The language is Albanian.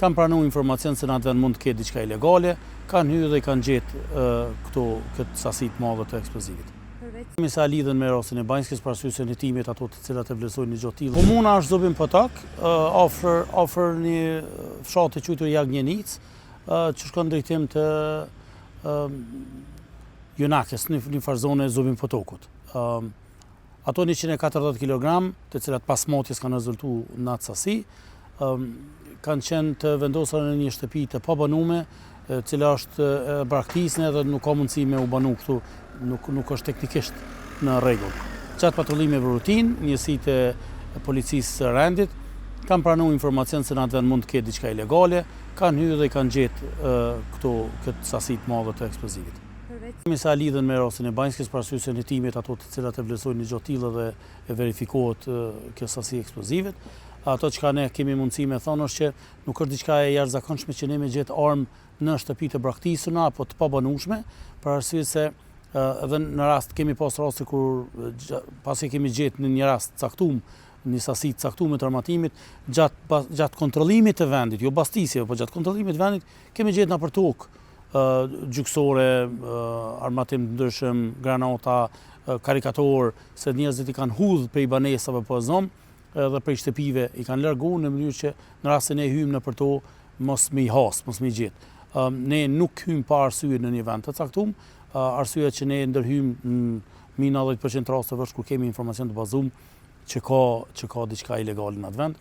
kanë pranuar informacion se në atë vend mund të ketë diçka ilegale, kanë hyrë dhe kanë gjetë këtë sasi të madhe të eksplozivit. Kemi sa lidhen me rastin e Banjskës për arsye se në timet ato të cilat e vlerësojnë një gjë tillë. Komuna është Zubin Potok, afër një fshati quajtur Jagnjenic, që shkon drejtim të Junakës, një farzone e Zubin Potokut. Ato 140 kg, të cilat pas motjes kanë rezultuar në atë sasi, kanë qenë të vendosura në një shtëpi të pabanume, cila është braktisnë dhe nuk ka mundësi me u banu këtu, nuk është teknikisht në rregull. Gjatë patrullimeve rutinë, njësitë e policisë së rendit kanë pranuar informacion se në atë vend mund të ketë diçka ilegale, kanë hyrë dhe kanë gjetë këtë sasi të madhe të eksplozivit. Kemi sa lidhen me rastin e Banjskës për arsye se në timet ato të cilat e vlerësojnë një gjë tillë dhe e verifikohet kjo sasi eksplozivit. Ato që ne kemi mundësi me thonë është që nuk është diçka e jashtëzakonshme që ne me gjetë armë në shtëpi të braktisura apo të pabanueshme, për arsye se edhe në rast kemi pas raste kur pasi kemi gjetë në një rast caktuar një sasi të caktuar të armatimit gjatë kontrollimit të vendit, jo bastisjeve, por gjatë kontrollimit të vendit kemi gjetë nëpër tokë gjyksore, armatim të ndryshëm, granata, karikator, se njerëzit i kanë hudhur prej banesave po zonë dhe prej shtëpive i kanë larguar në mënyrë që në rastin e hyjmë nëpër to mos me i has, mos me i gjetë. Ne nuk hyjmë pa arsye në një vend të caktuar, arsyeja që ne ndërhyjmë në 90% rasteve është kur kemi informacion të bazuar që ka diçka ilegale në atë vend.